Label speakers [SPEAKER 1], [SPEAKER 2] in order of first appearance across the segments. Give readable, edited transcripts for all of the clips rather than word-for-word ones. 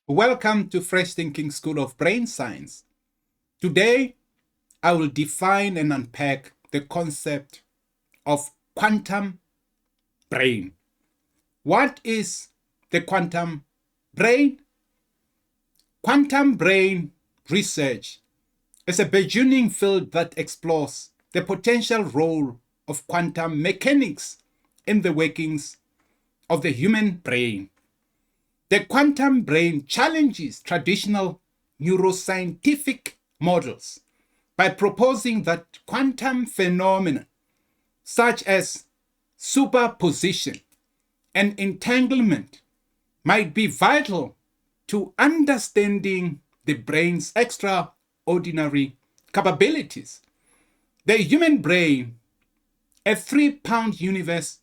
[SPEAKER 1] Welcome to Fresh Thinking School of Brain Science. Today, I will define and unpack the concept of quantum brain. What is the quantum brain? Quantum brain research is a burgeoning field that explores the potential role of quantum mechanics in the workings of the human brain. The quantum brain challenges traditional neuroscientific models by proposing that quantum phenomena such as superposition and entanglement might be vital to understanding the brain's extraordinary capabilities. The human brain, a 3-pound universe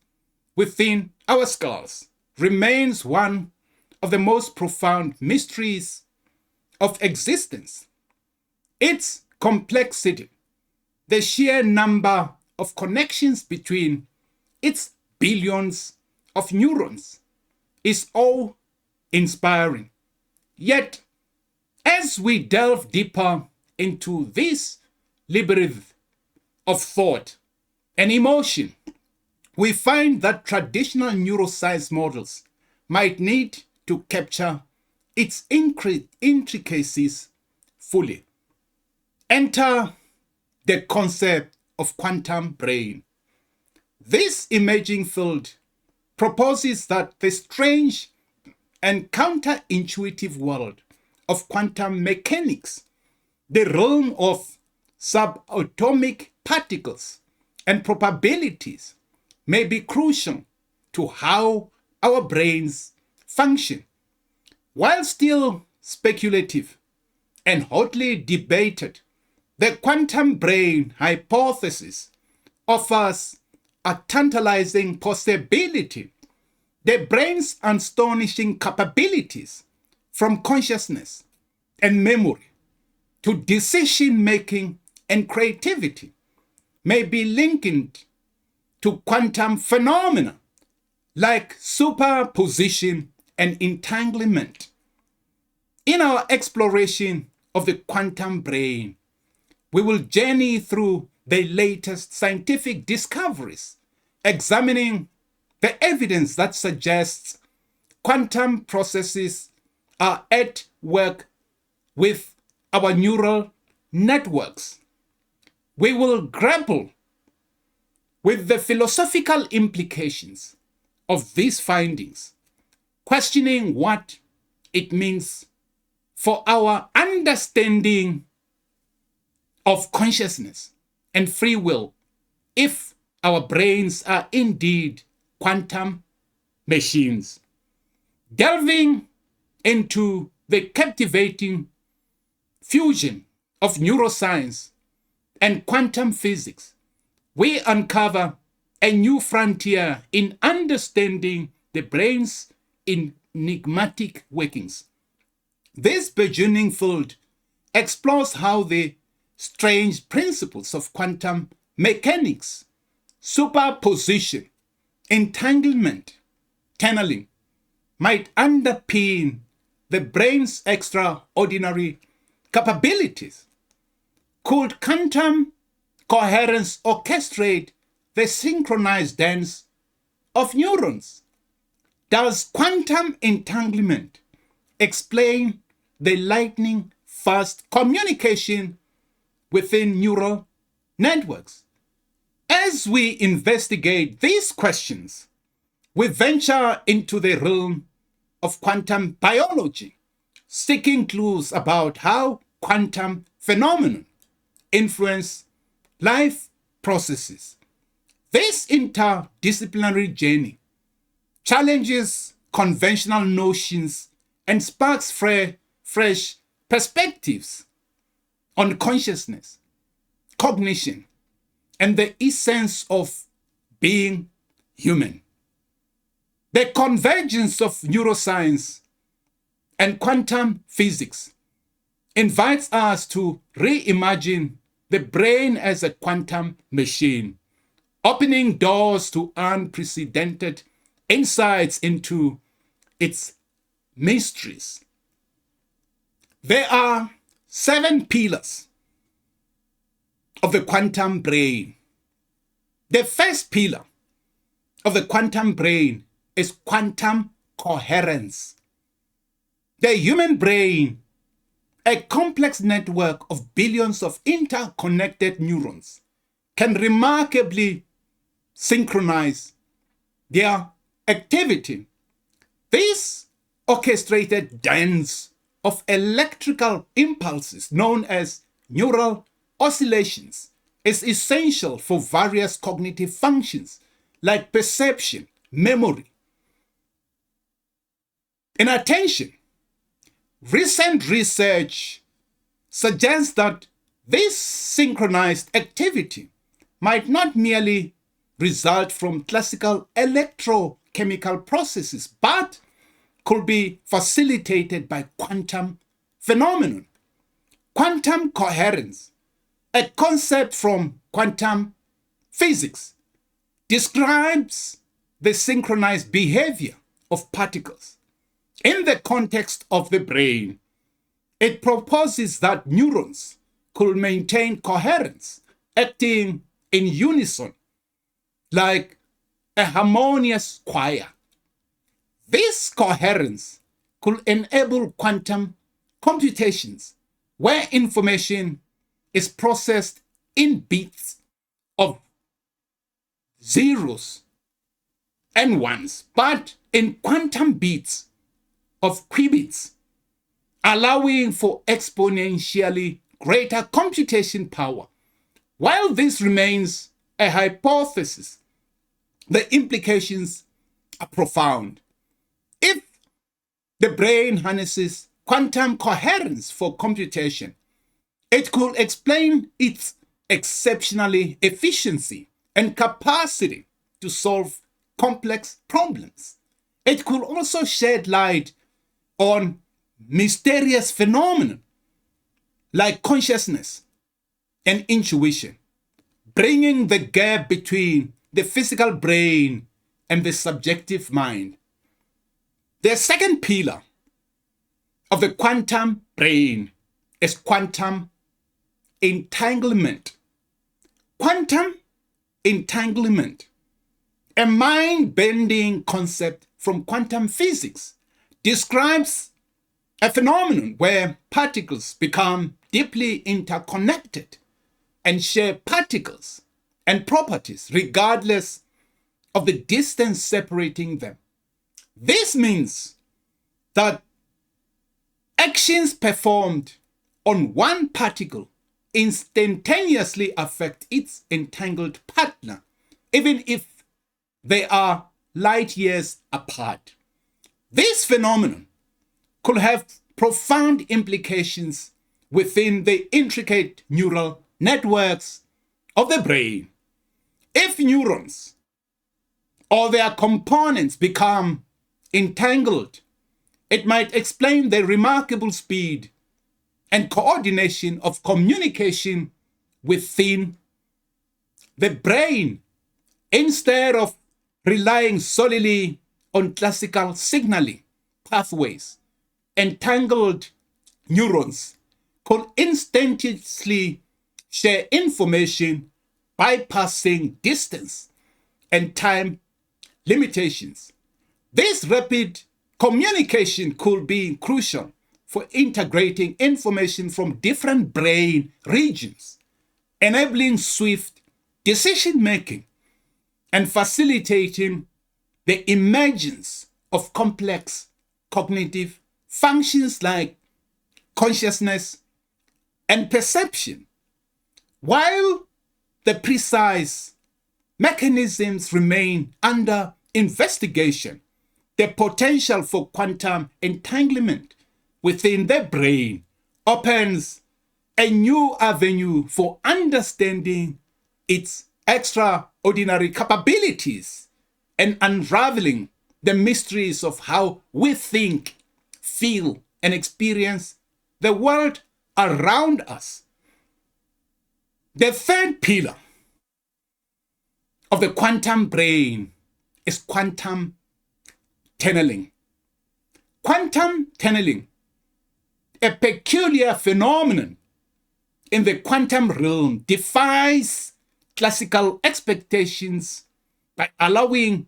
[SPEAKER 1] within our skulls, remains one of the most profound mysteries of existence. Its complexity, the sheer number of connections between its billions of neurons, is awe-inspiring. Yet, as we delve deeper into this labyrinth of thought and emotion, we find that traditional neuroscience models might need to capture its intricacies fully. Enter the concept of quantum brain. This emerging field proposes that the strange and counterintuitive world of quantum mechanics, the realm of subatomic particles and probabilities, may be crucial to how our brains function. While still speculative and hotly debated, the quantum brain hypothesis offers a tantalising possibility. The brain's astonishing capabilities, from consciousness and memory to decision making and creativity, may be linked to quantum phenomena like superposition and entanglement. In our exploration of the quantum brain, we will journey through the latest scientific discoveries, examining the evidence that suggests quantum processes are at work with our neural networks. We will grapple with the philosophical implications of these findings, questioning what it means for our understanding of consciousness and free will if our brains are indeed quantum machines. Delving into the captivating fusion of neuroscience and quantum physics, we uncover a new frontier in understanding the brain's enigmatic workings. This burgeoning field explores how the strange principles of quantum mechanics, superposition, entanglement, tunneling, might underpin the brain's extraordinary capabilities. Could quantum coherence orchestrate the synchronized dance of neurons? Does quantum entanglement explain the lightning fast communication within neural networks? As we investigate these questions, we venture into the realm of quantum biology, seeking clues about how quantum phenomena influence life processes. This interdisciplinary journey challenges conventional notions and sparks fresh perspectives on consciousness, cognition, and the essence of being human. The convergence of neuroscience and quantum physics invites us to reimagine the brain as a quantum machine, opening doors to unprecedented insights into its mysteries. There are 7 pillars of the quantum brain. The first pillar of the quantum brain is quantum coherence. The human brain, a complex network of billions of interconnected neurons, can remarkably synchronize their activity. This orchestrated dance of electrical impulses, known as neural oscillations, is essential for various cognitive functions like perception, memory, and attention. Recent research suggests that this synchronized activity might not merely result from classical electrochemical processes, but could be facilitated by quantum phenomenon. Quantum coherence, a concept from quantum physics, describes the synchronized behavior of particles. In the context of the brain, it proposes that neurons could maintain coherence, acting in unison like a harmonious choir. This coherence could enable quantum computations where information is processed in bits of zeros and ones, but in quantum bits of qubits, allowing for exponentially greater computation power. While this remains a hypothesis, the implications are profound. If the brain harnesses quantum coherence for computation, it could explain its exceptionally efficiency and capacity to solve complex problems. It could also shed light on mysterious phenomena like consciousness and intuition, bringing the gap between the physical brain and the subjective mind. The second pillar of the quantum brain is quantum entanglement. Quantum entanglement, a mind-bending concept from quantum physics, describes a phenomenon where particles become deeply interconnected and share particles and properties regardless of the distance separating them. This means that actions performed on one particle instantaneously affect its entangled partner, even if they are light years apart. This phenomenon could have profound implications within the intricate neural networks of the brain. If neurons or their components become entangled, it might explain the remarkable speed and coordination of communication within the brain. Instead of relying solely on classical signaling pathways, entangled neurons could instantaneously share information bypassing distance and time limitations. This rapid communication could be crucial for integrating information from different brain regions, enabling swift decision-making and facilitating the emergence of complex cognitive functions like consciousness and perception. While the precise mechanisms remain under investigation, the potential for quantum entanglement within the brain opens a new avenue for understanding its extraordinary capabilities and unraveling the mysteries of how we think, feel, and experience the world around us. The third pillar of the quantum brain is quantum tunneling. Quantum tunneling A peculiar phenomenon in the quantum realm defies classical expectations by allowing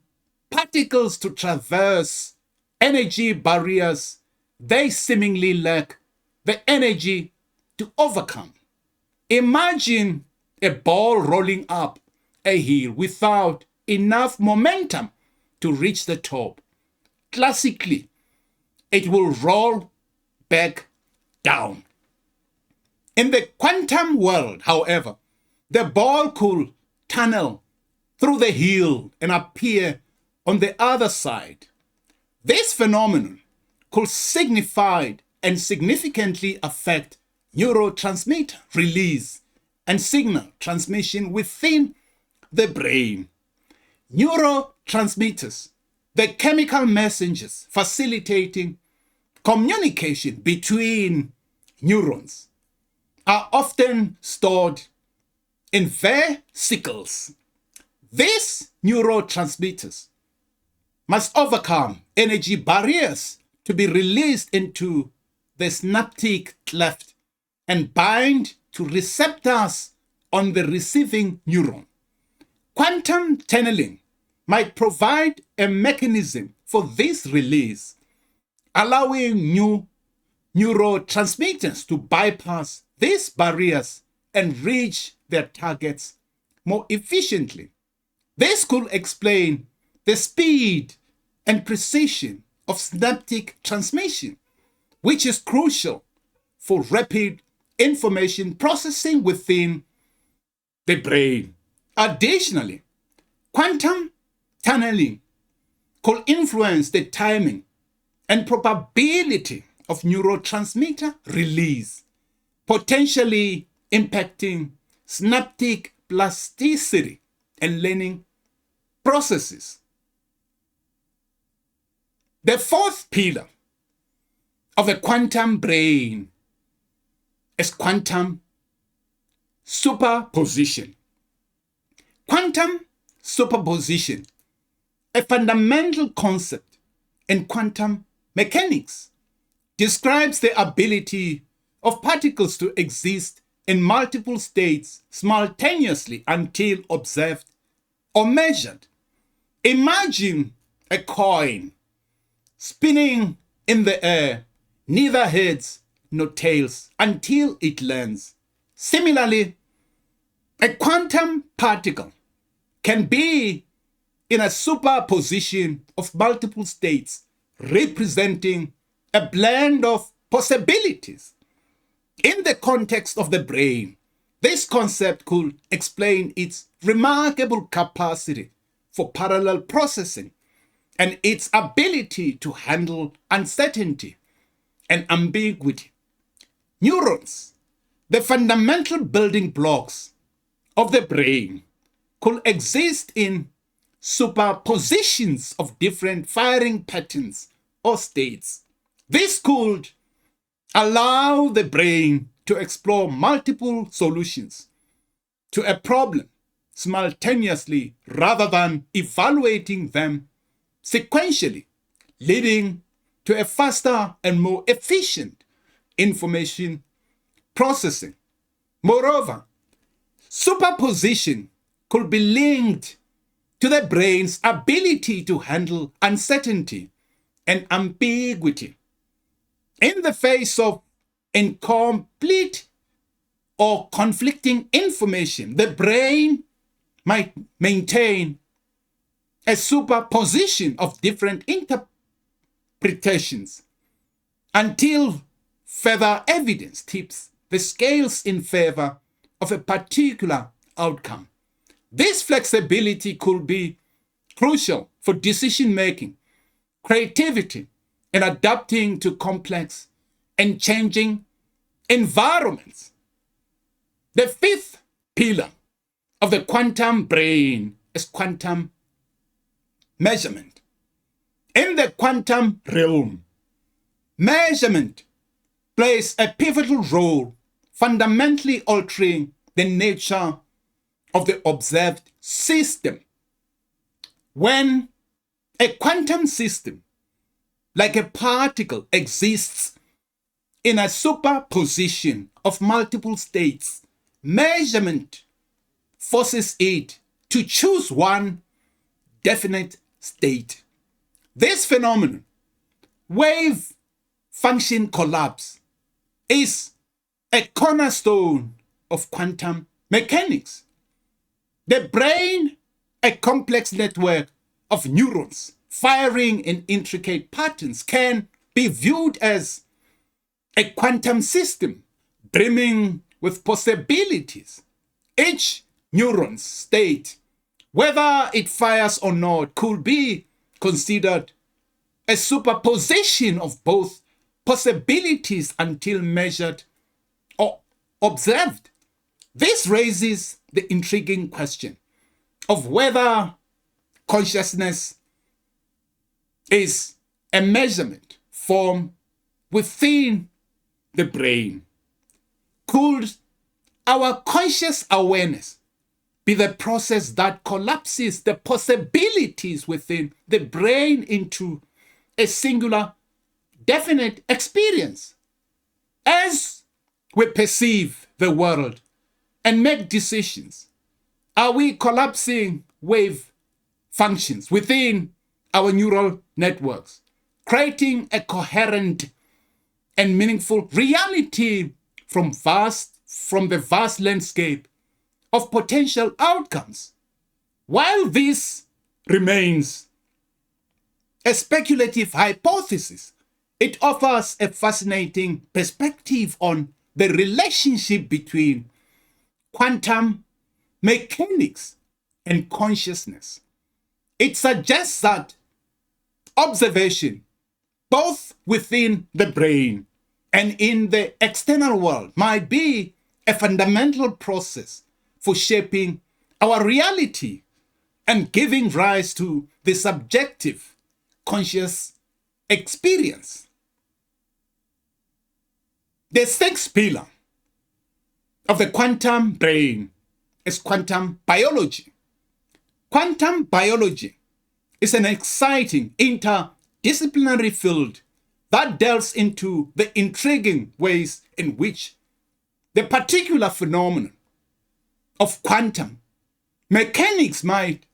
[SPEAKER 1] particles to traverse energy barriers they seemingly lack the energy to overcome. Imagine a ball rolling up a hill without enough momentum to reach the top. Classically, it will roll back down. In the quantum world, however, the ball could tunnel through the hill and appear on the other side. This phenomenon could signify and significantly affect neurotransmitter release and signal transmission within the brain. Neurotransmitters, the chemical messengers facilitating communication between neurons, are often stored in vesicles. These neurotransmitters must overcome energy barriers to be released into the synaptic cleft and bind to receptors on the receiving neuron. Quantum tunneling might provide a mechanism for this release, allowing new neurotransmitters to bypass these barriers and reach their targets more efficiently. This could explain the speed and precision of synaptic transmission, which is crucial for rapid information processing within the brain. Additionally, quantum tunneling could influence the timing and probability of neurotransmitter release, potentially impacting synaptic plasticity and learning processes. The fourth pillar of a quantum brain is quantum superposition. Quantum superposition, a fundamental concept in quantum mechanics, describes the ability of particles to exist in multiple states simultaneously until observed or measured. Imagine a coin spinning in the air, neither heads nor tails, until it lands. Similarly, a quantum particle can be in a superposition of multiple states, representing a blend of possibilities. In the context of the brain, this concept could explain its remarkable capacity for parallel processing and its ability to handle uncertainty and ambiguity. Neurons, the fundamental building blocks of the brain, could exist in superpositions of different firing patterns or states. This could allow the brain to explore multiple solutions to a problem simultaneously rather than evaluating them sequentially, leading to a faster and more efficient information processing. Moreover, superposition could be linked to the brain's ability to handle uncertainty and ambiguity. In the face of incomplete or conflicting information, the brain might maintain a superposition of different interpretations until further evidence tips the scales in favor of a particular outcome. This flexibility could be crucial for decision making, creativity, and adapting to complex and changing environments. The fifth pillar of the quantum brain is quantum measurement. In the quantum realm, measurement plays a pivotal role, fundamentally altering the nature of the observed system. When a quantum system, like a particle, exists in a superposition of multiple states, measurement forces it to choose one definite state. This phenomenon, wave function collapse, is a cornerstone of quantum mechanics. The brain, a complex network of neurons firing in intricate patterns, can be viewed as a quantum system brimming with possibilities. Each neuron's state, whether it fires or not, could be considered a superposition of both possibilities until measured or observed. This raises the intriguing question of whether consciousness is a measurement formed within the brain. Could our conscious awareness be the process that collapses the possibilities within the brain into a singular, definite experience? As we perceive the world and make decisions, are we collapsing wave functions within our neural networks, creating a coherent and meaningful reality from the vast landscape of potential outcomes? While this remains a speculative hypothesis, it offers a fascinating perspective on the relationship between quantum mechanics and consciousness. It suggests that observation, both within the brain and in the external world, might be a fundamental process for shaping our reality and giving rise to the subjective conscious experience. The sixth pillar of the quantum brain is quantum biology. Quantum biology is an exciting interdisciplinary field that delves into the intriguing ways in which the particular phenomenon of quantum mechanics might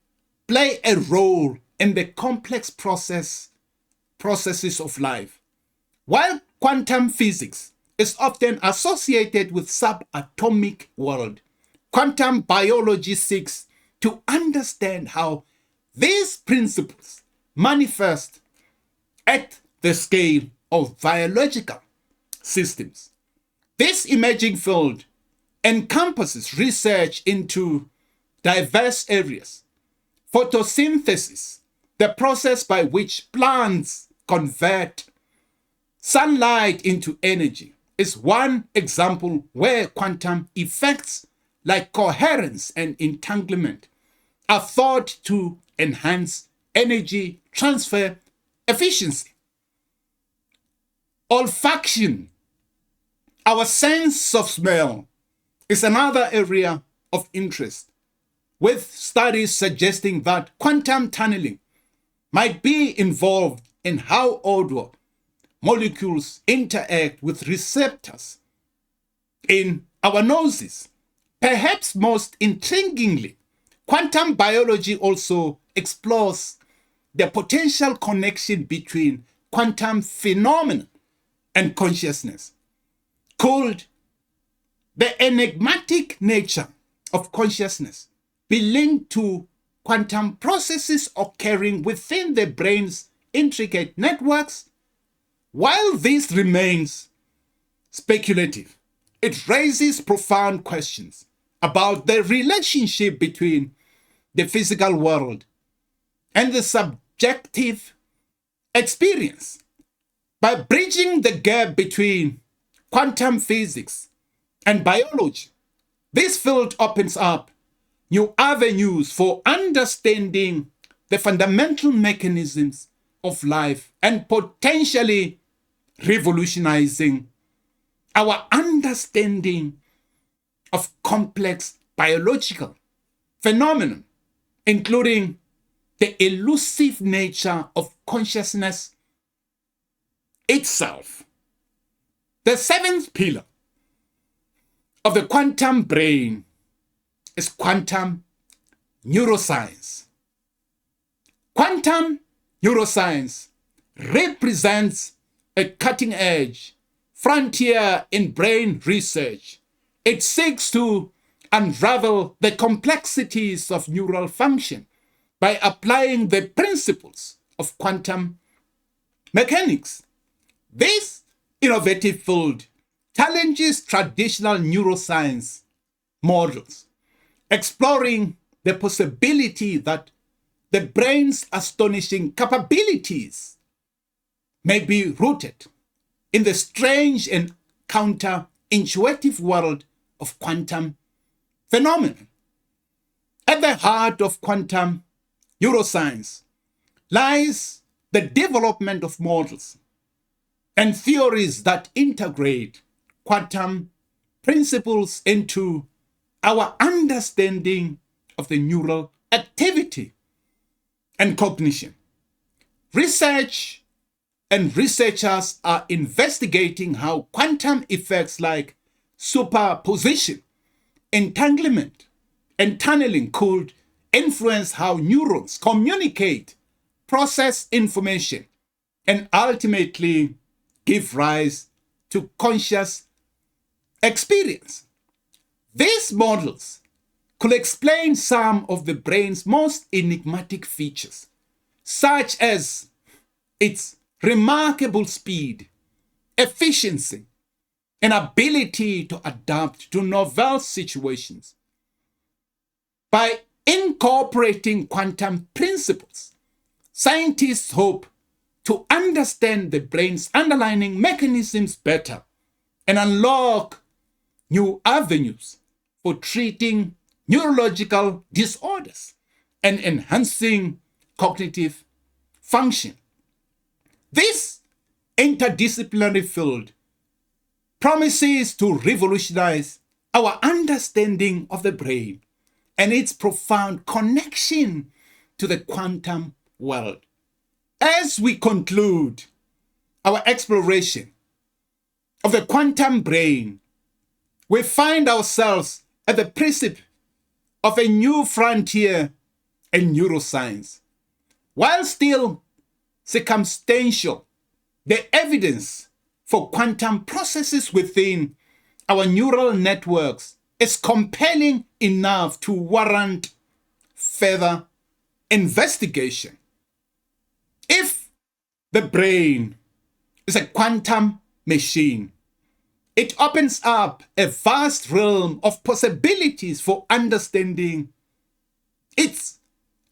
[SPEAKER 1] play a role in the complex processes of life. While quantum physics is often associated with subatomic world, quantum biology seeks to understand how these principles manifest at the scale of biological systems. This emerging field encompasses research into diverse areas. Photosynthesis, the process by which plants convert sunlight into energy, is one example where quantum effects like coherence and entanglement are thought to enhance energy transfer efficiency. Olfaction, our sense of smell, is another area of interest, with studies suggesting that quantum tunneling might be involved in how odor molecules interact with receptors in our noses. Perhaps most intriguingly, quantum biology also explores the potential connection between quantum phenomena and consciousness. Could the enigmatic nature of consciousness be linked to quantum processes occurring within the brain's intricate networks? While this remains speculative, it raises profound questions about the relationship between the physical world and the subjective experience. By bridging the gap between quantum physics and biology, this field opens up new avenues for understanding the fundamental mechanisms of life and potentially revolutionizing our understanding of complex biological phenomena, including the elusive nature of consciousness itself. The seventh pillar of the quantum brain is quantum neuroscience. Quantum neuroscience represents a cutting-edge frontier in brain research. It seeks to unravel the complexities of neural function by applying the principles of quantum mechanics. This innovative field challenges traditional neuroscience models, exploring the possibility that the brain's astonishing capabilities may be rooted in the strange and counterintuitive world of quantum phenomena. At the heart of quantum neuroscience lies the development of models and theories that integrate quantum principles into our understanding of the neural activity and cognition. Research and researchers are investigating how quantum effects like superposition, entanglement, and tunneling could influence how neurons communicate, process information, and ultimately give rise to conscious experience. These models could explain some of the brain's most enigmatic features, such as its remarkable speed, efficiency, and ability to adapt to novel situations. By incorporating quantum principles, scientists hope to understand the brain's underlying mechanisms better and unlock new avenues for treating neurological disorders and enhancing cognitive function. This interdisciplinary field promises to revolutionize our understanding of the brain and its profound connection to the quantum world. As we conclude our exploration of the quantum brain, we find ourselves at the precipice of a new frontier in neuroscience. While still circumstantial, the evidence for quantum processes within our neural networks is compelling enough to warrant further investigation. If the brain is a quantum machine, it opens up a vast realm of possibilities for understanding its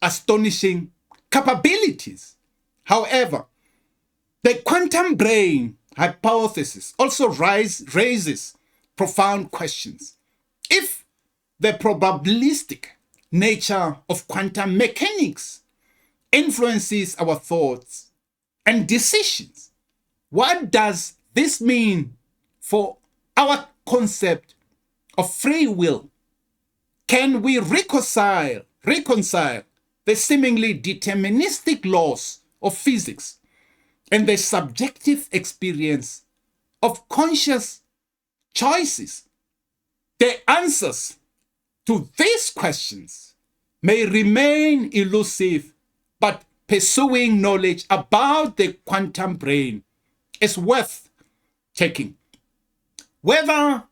[SPEAKER 1] astonishing capabilities. However, the quantum brain hypothesis also raises profound questions. If the probabilistic nature of quantum mechanics influences our thoughts and decisions, what does this mean for our concept of free will? Can we reconcile the seemingly deterministic laws of physics and the subjective experience of conscious choices? The answers to these questions may remain elusive, but pursuing knowledge about the quantum brain is worth taking. Whether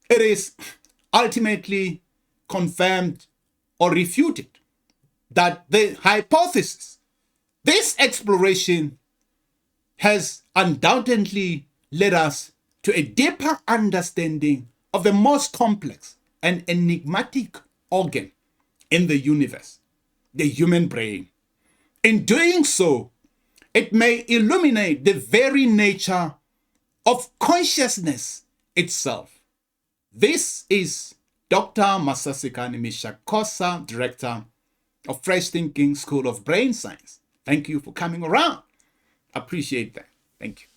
[SPEAKER 1] it is ultimately confirmed or refuted that the hypothesis, this exploration has undoubtedly led us to a deeper understanding of the most complex and enigmatic organ in the universe, the human brain. In doing so, it may illuminate the very nature of consciousness itself. This is Dr. Masasikani Mishakosa, Director of Fresh Thinking School of Brain Science. Thank you for coming around. Appreciate that. Thank you.